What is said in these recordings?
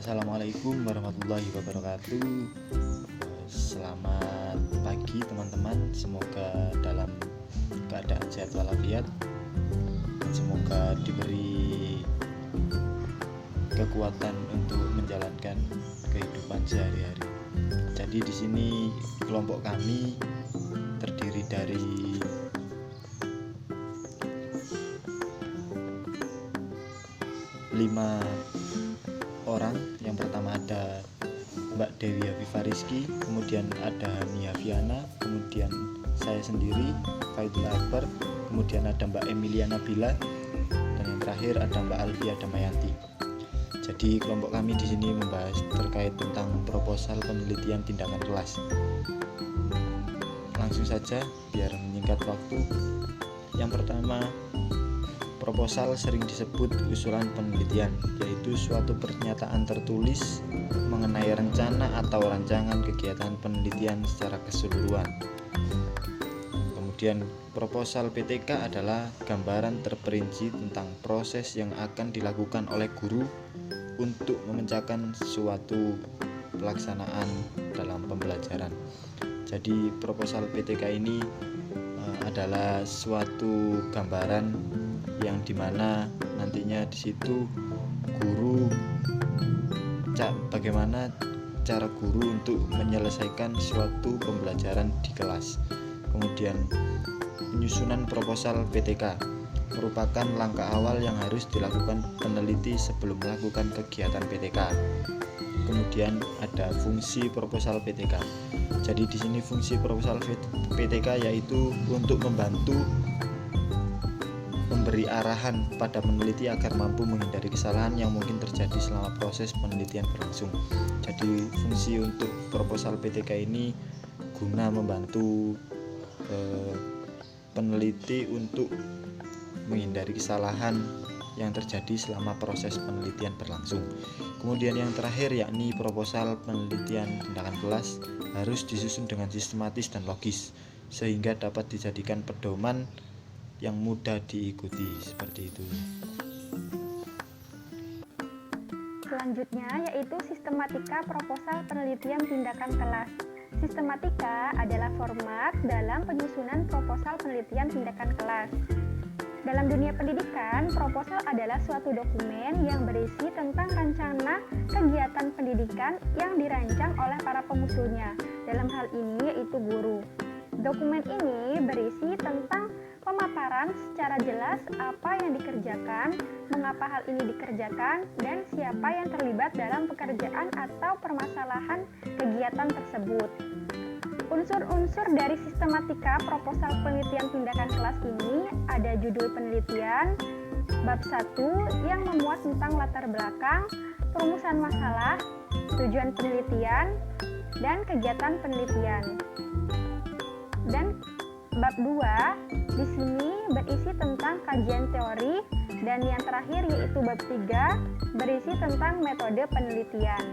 Assalamualaikum warahmatullahi wabarakatuh. Selamat pagi teman-teman. Semoga dalam keadaan sehat walafiat. Semoga diberi kekuatan untuk menjalankan kehidupan sehari-hari. Jadi di sini kelompok kami terdiri dari 5 orang. Yang pertama ada Mbak Dewi Afifariski, kemudian ada Mia Viana, kemudian saya sendiri Faidul Akbar, kemudian ada Mbak Emilia Nabila, dan yang terakhir ada Mbak Alfia Damayanti. Jadi kelompok kami di sini membahas terkait tentang proposal penelitian tindakan kelas. Langsung saja biar menyingkat waktu. Yang pertama, proposal sering disebut usulan penelitian, yaitu suatu pernyataan tertulis mengenai rencana atau rancangan kegiatan penelitian secara keseluruhan. Kemudian proposal PTK adalah gambaran terperinci tentang proses yang akan dilakukan oleh guru untuk memecahkan suatu pelaksanaan dalam pembelajaran. Jadi proposal PTK ini adalah suatu gambaran yang dimana nantinya di situ guru bagaimana cara guru untuk menyelesaikan suatu pembelajaran di kelas. Kemudian penyusunan proposal PTK merupakan langkah awal yang harus dilakukan peneliti sebelum melakukan kegiatan PTK. Kemudian ada fungsi proposal PTK. Jadi di sini fungsi proposal PTK yaitu untuk membantu memberi arahan pada peneliti agar mampu menghindari kesalahan yang mungkin terjadi selama proses penelitian berlangsung. Jadi fungsi untuk proposal PTK ini guna membantu peneliti untuk menghindari kesalahan yang terjadi selama proses penelitian berlangsung. Kemudian yang terakhir yakni proposal penelitian tindakan kelas harus disusun dengan sistematis dan logis sehingga dapat dijadikan pedoman yang mudah diikuti, seperti itu. Selanjutnya yaitu sistematika proposal penelitian tindakan kelas. Sistematika adalah format dalam penyusunan proposal penelitian tindakan kelas. Dalam dunia pendidikan, proposal adalah suatu dokumen yang berisi tentang rencana kegiatan pendidikan yang dirancang oleh para pengusulnya. Dalam hal ini yaitu guru. Dokumen ini berisi tentang pemaparan secara jelas apa yang dikerjakan, mengapa hal ini dikerjakan, dan siapa yang terlibat dalam pekerjaan atau permasalahan kegiatan tersebut. Unsur-unsur dari sistematika proposal penelitian tindakan kelas ini ada judul penelitian, bab 1 yang memuat tentang latar belakang, perumusan masalah, tujuan penelitian, dan kegiatan penelitian. Dan bab 2 di sini berisi tentang kajian teori, dan yang terakhir yaitu bab 3 berisi tentang metode penelitian.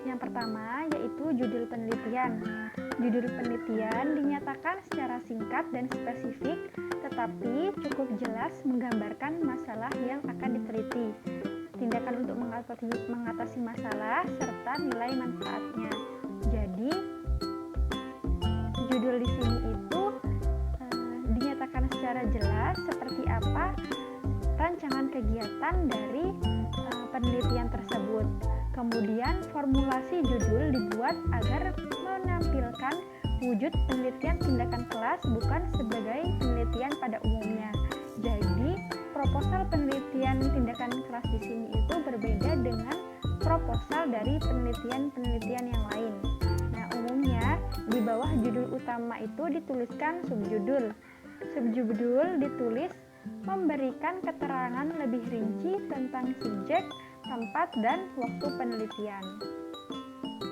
Yang pertama yaitu judul penelitian. Judul penelitian dinyatakan secara singkat dan spesifik, tetapi cukup jelas menggambarkan masalah yang akan diteliti, tindakan untuk mengatasi masalah, serta nilai manfaatnya. Jadi, judul di sini itu dinyatakan secara jelas seperti apa rancangan kegiatan dari penelitian tersebut. Kemudian formulasi judul dibuat agar menampilkan wujud penelitian tindakan kelas bukan sebagai penelitian pada umumnya. Jadi, proposal penelitian tindakan kelas di sini itu berbeda dengan proposal dari penelitian-penelitian yang lain. Nah, umumnya di bawah judul utama itu dituliskan subjudul. Subjudul ditulis memberikan keterangan lebih rinci tentang subjek, tempat, dan waktu penelitian.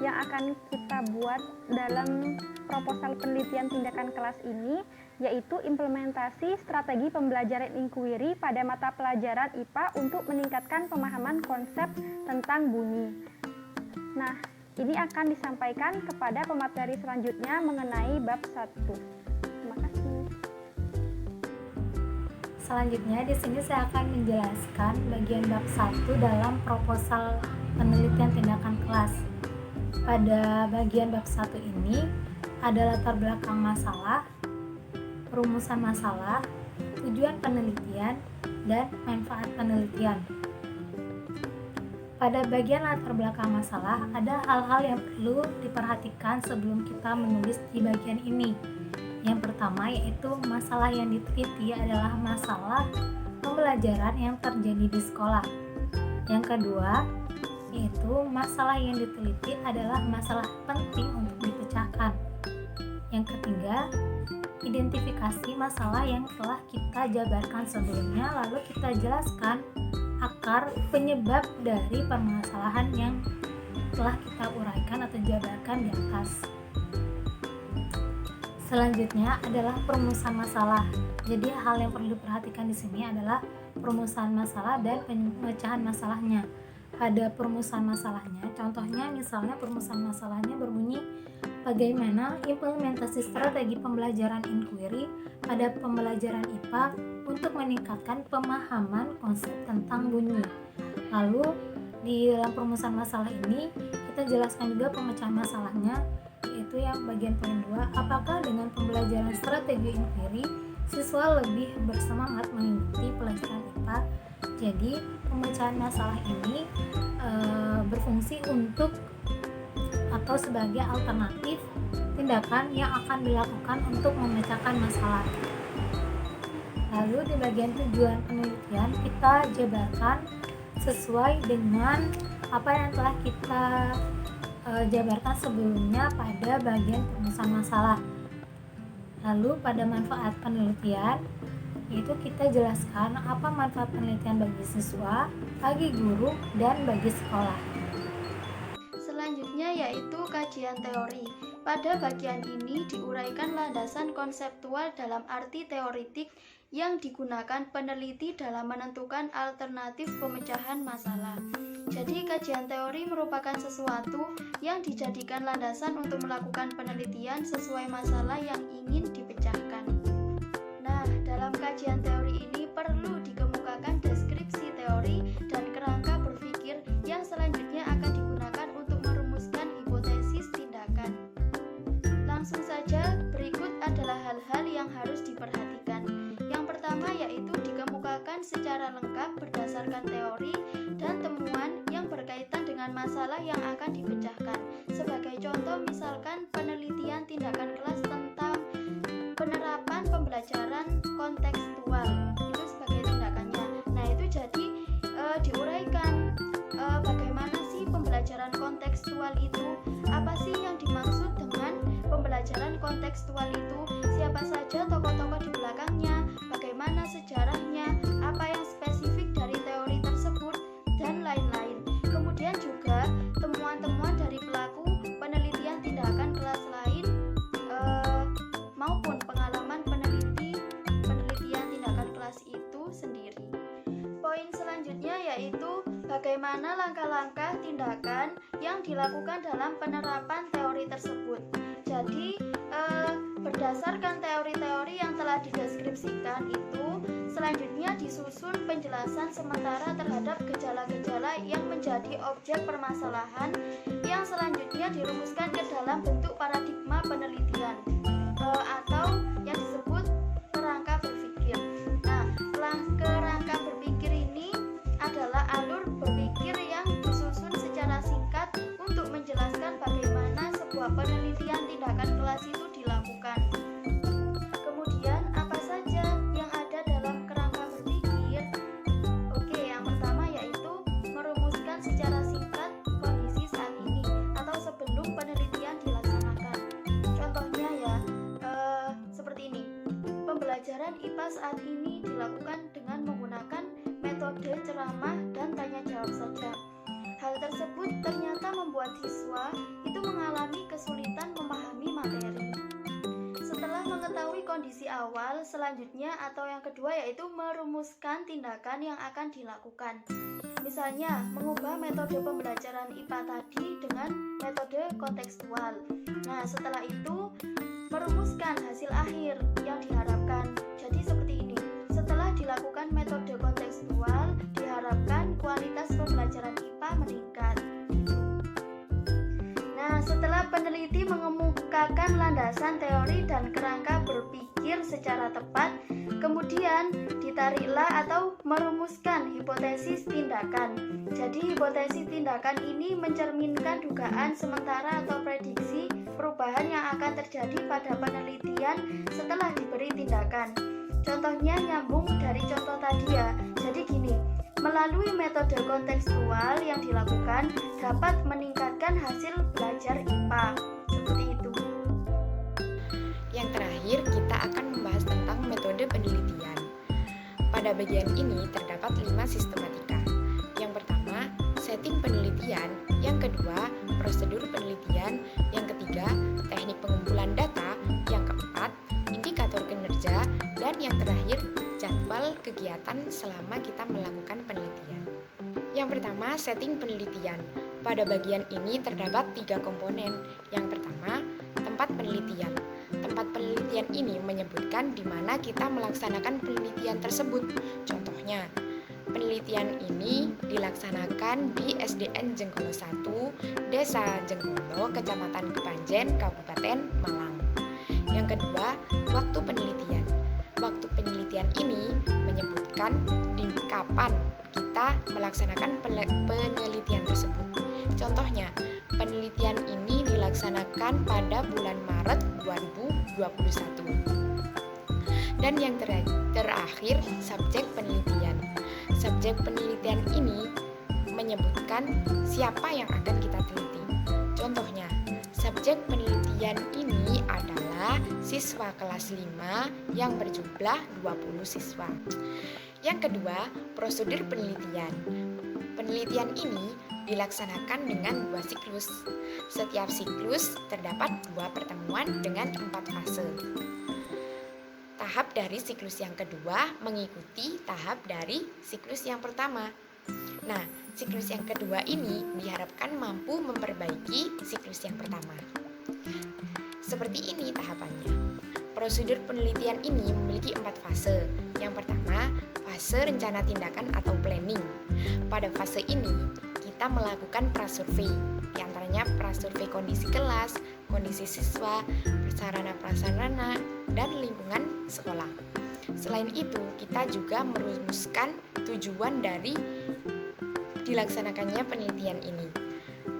Yang akan kita buat dalam proposal penelitian tindakan kelas ini yaitu implementasi strategi pembelajaran inquiry pada mata pelajaran IPA untuk meningkatkan pemahaman konsep tentang bunyi. Nah, Ini akan disampaikan kepada pemateri selanjutnya mengenai bab 1. Terima kasih. Selanjutnya di sini saya akan menjelaskan bagian bab 1 dalam proposal penelitian tindakan kelas. Pada bagian bab 1 ini ada latar belakang masalah, perumusan masalah, tujuan penelitian, dan manfaat penelitian. Pada bagian latar belakang masalah, ada hal-hal yang perlu diperhatikan sebelum kita menulis di bagian ini. Yang pertama yaitu masalah yang diteliti adalah masalah pembelajaran yang terjadi di sekolah. Yang kedua yaitu masalah yang diteliti adalah masalah penting untuk dipecahkan. Yang ketiga, identifikasi masalah yang telah kita jabarkan sebelumnya, lalu kita jelaskan akar penyebab dari permasalahan yang telah kita uraikan atau jabarkan di atas. Selanjutnya adalah perumusan masalah. Jadi hal yang perlu diperhatikan di sini adalah perumusan masalah dan pemecahan masalahnya. Ada perumusan masalahnya, contohnya misalnya perumusan masalahnya berbunyi bagaimana implementasi strategi pembelajaran inquiry pada pembelajaran IPA untuk meningkatkan pemahaman konsep tentang bunyi. Lalu di dalam perumusan masalah ini kita jelaskan juga pemecahan masalahnya, yaitu yang bagian poin 2, apakah dengan pembelajaran strategi inquiry siswa lebih bersemangat mengikuti pelajaran IPA. Jadi pemecahan masalah ini berfungsi untuk atau sebagai alternatif tindakan yang akan dilakukan untuk memecahkan masalah. Lalu di bagian tujuan penelitian kita jabarkan sesuai dengan apa yang telah kita jabarkan sebelumnya pada bagian perumusan masalah. Lalu pada manfaat penelitian itu kita jelaskan apa manfaat penelitian bagi siswa, bagi guru, dan bagi sekolah. Selanjutnya yaitu kajian teori. Pada bagian ini diuraikan landasan konseptual dalam arti teoritik yang digunakan peneliti dalam menentukan alternatif pemecahan masalah. Jadi kajian teori merupakan sesuatu yang dijadikan landasan untuk melakukan penelitian sesuai masalah yang ingin dipecahkan. Nah, dalam kajian teori ini perlu dikemukakan deskripsi teori dan kerangka berpikir yang selanjutnya akan digunakan untuk merumuskan hipotesis tindakan. Langsung saja, berikut adalah hal-hal yang harus diperhatikan. Yang pertama yaitu dikemukakan secara lengkap berdasarkan teori dan temuan yang berkaitan dengan masalah yang akan dipecahkan. Sebagai contoh misalkan penelitian tindakan kelas tentang penerapan pembelajaran kontekstual, itu sebagai tindakannya. Nah itu jadi diuraikan bagaimana sih pembelajaran kontekstual itu, apa sih yang dimaksud dengan pembelajaran kontekstual itu, siapa saja tokoh-tokoh di belakangnya, bagaimana sejarahnya, apa yang spesifik dari teori tersebut, dan lain-lain. Kemudian juga temuan-temuan dari pelaku penelitian tindakan kelas lain maupun pengalaman penelitian tindakan kelas itu sendiri. Poin selanjutnya yaitu bagaimana langkah-langkah tindakan yang dilakukan dalam penerapan teori tersebut. Jadi berdasarkan teori-teori yang telah dideskripsikan itu, selanjutnya disusun penjelasan sementara terhadap gejala-gejala yang menjadi objek permasalahan yang selanjutnya dirumuskan ke dalam bentuk paradigma penelitian atau yang disebut kerangka berpikir. Nah, kerangka berpikir ini adalah alur berpikir yang disusun secara singkat untuk menjelaskan bagaimana sebuah penelitian tindakan kelas itu dilakukan. Kemudian apa saja yang ada dalam kerangka berpikir? Oke, yang pertama yaitu merumuskan secara singkat kondisi saat ini atau sebelum penelitian dilaksanakan. Contohnya ya, seperti ini. Pembelajaran IPA saat ini dilakukan dengan menggunakan metode ceramah dan tanya jawab saja. Hal tersebut ternyata membuat siswa itu mengalami kesulitan memahami materi. Setelah mengetahui kondisi awal, selanjutnya atau yang kedua yaitu merumuskan tindakan yang akan dilakukan. Misalnya, mengubah metode pembelajaran IPA tadi dengan metode kontekstual. Nah, setelah itu merumuskan hasil akhir yang diharapkan. Jadi seperti ini. Setelah dilakukan metode kontekstual, diharapkan kualitas pembelajaran IPA meningkat. Nah, setelah peneliti mengemukakan landasan teori dan kerangka berpikir secara tepat, kemudian ditariklah atau merumuskan hipotesis tindakan. Jadi hipotesis tindakan ini mencerminkan dugaan sementara atau prediksi perubahan yang akan terjadi pada penelitian setelah diberi tindakan. Contohnya nyambung dari contoh tadi ya. Jadi gini, melalui metode kontekstual yang dilakukan dapat meningkatkan hasil belajar IPA. Seperti itu. Yang terakhir, kita akan membahas tentang metode penelitian. Pada bagian ini terdapat 5 sistematika. Yang pertama, setting penelitian. Yang kedua, prosedur penelitian. Yang ketiga, teknik pengumpulan data. Yang keempat, indikator kinerja. Dan yang terakhir, jadwal kegiatan selama kita melakukan penelitian. Yang pertama, setting penelitian. Pada bagian ini terdapat 3 komponen. Yang pertama, tempat penelitian. Tempat penelitian ini menyebutkan di mana kita melaksanakan penelitian tersebut. Contohnya, penelitian ini dilaksanakan di SDN Jenggolo 1, Desa Jenggolo, Kecamatan Kepanjen, Kabupaten Malang. Yang kedua, waktu penelitian. Waktu penelitian ini menyebutkan di kapan kita melaksanakan penelitian tersebut. Contohnya, penelitian ini dilaksanakan pada bulan Maret 2021. Dan yang terakhir, subjek penelitian. Subjek penelitian ini menyebutkan siapa yang akan kita teliti. Contohnya, subjek penelitian ini adalah siswa kelas 5 yang berjumlah 20 siswa. Yang kedua, prosedur penelitian. Penelitian ini dilaksanakan dengan 2 siklus. Setiap siklus terdapat 2 pertemuan dengan 4 fase. Tahap dari siklus yang kedua mengikuti tahap dari siklus yang pertama. Nah, siklus yang kedua ini diharapkan mampu memperbaiki siklus yang pertama. Seperti ini tahapannya. Prosedur penelitian ini memiliki 4 fase. Yang pertama, fase rencana tindakan atau planning. Pada fase ini, kita melakukan prasurvei, di antaranya prasurvei kondisi kelas, kondisi siswa, prasarana-prasarana, dan lingkungan sekolah. Selain itu, kita juga merumuskan tujuan dari dilaksanakannya penelitian ini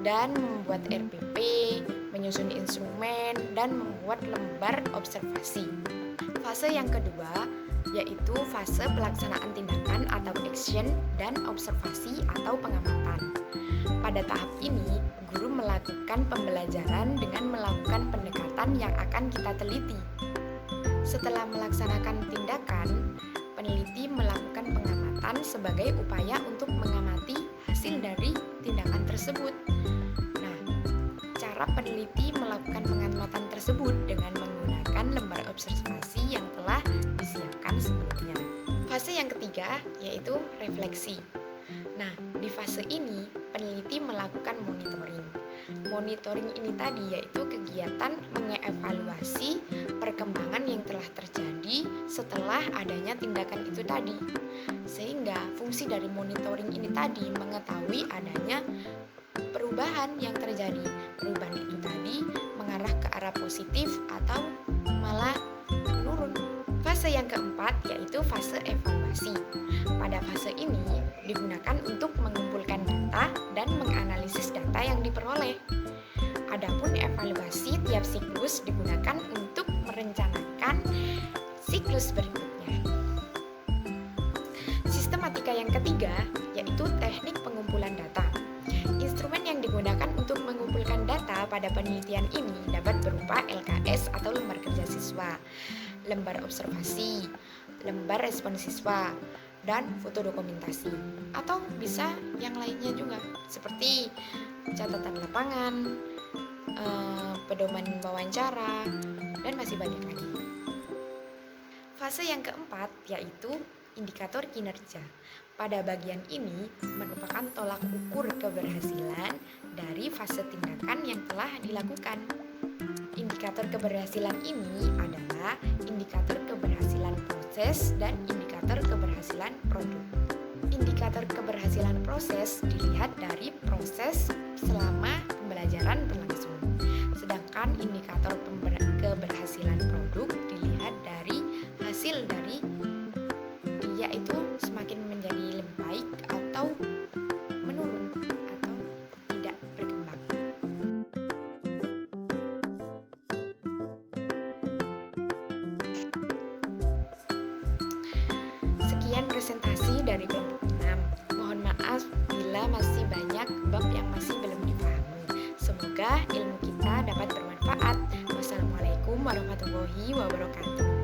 dan membuat RPP, menyusun instrumen, dan membuat lembar observasi. Fase yang kedua yaitu fase pelaksanaan tindakan atau action dan observasi atau pengamatan. Pada tahap ini, guru melakukan pembelajaran dengan melakukan pendekatan yang akan kita teliti. Setelah melaksanakan tindakan, peneliti melakukan pengamatan sebagai upaya untuk mengamati hasil dari tindakan tersebut. Nah, cara peneliti melakukan pengamatan tersebut dengan menggunakan lembar observasi yang telah disiapkan sebelumnya. Fase yang ketiga yaitu refleksi. Nah, di fase ini peneliti melakukan monitoring. Monitoring ini tadi yaitu kegiatan mengevaluasi perkembangan yang telah terjadi setelah adanya tindakan itu tadi. Sehingga fungsi dari monitoring ini tadi mengetahui adanya perubahan yang terjadi. Perubahan itu tadi mengarah ke arah positif atau malah menurun. Fase yang keempat yaitu fase evaluasi. Pada fase ini digunakan untuk mengumpulkan data dan menganalisis data yang diperoleh. Adapun evaluasi tiap siklus digunakan untuk merencanakan siklus berikutnya. Sistematika yang ketiga yaitu teknik pengumpulan data. Instrumen yang digunakan untuk mengumpulkan data pada penelitian ini dapat berupa LKS atau lembar kerja siswa, lembar observasi, lembar respon siswa, dan foto dokumentasi. Atau bisa yang lainnya juga, seperti catatan lapangan, pedoman wawancara, dan masih banyak lagi. Fase yang keempat yaitu indikator kinerja. Pada bagian ini merupakan tolak ukur keberhasilan dari fase tindakan yang telah dilakukan. Indikator keberhasilan ini adalah indikator keberhasilan proses dan indikator keberhasilan produk. Indikator keberhasilan proses dilihat dari proses selama pembelajaran berlangsung, sedangkan indikator keberhasilan produk dilihat dari hasil dari yaitu semakin menjadi lebih baik atau menurun atau tidak berkembang. Sekian presentasi dari kelompok 6. Mohon maaf bila masih banyak bab yang masih belum dipahami. Semoga ilmu kita dapat bermanfaat. Wassalamualaikum warahmatullahi wabarakatuh.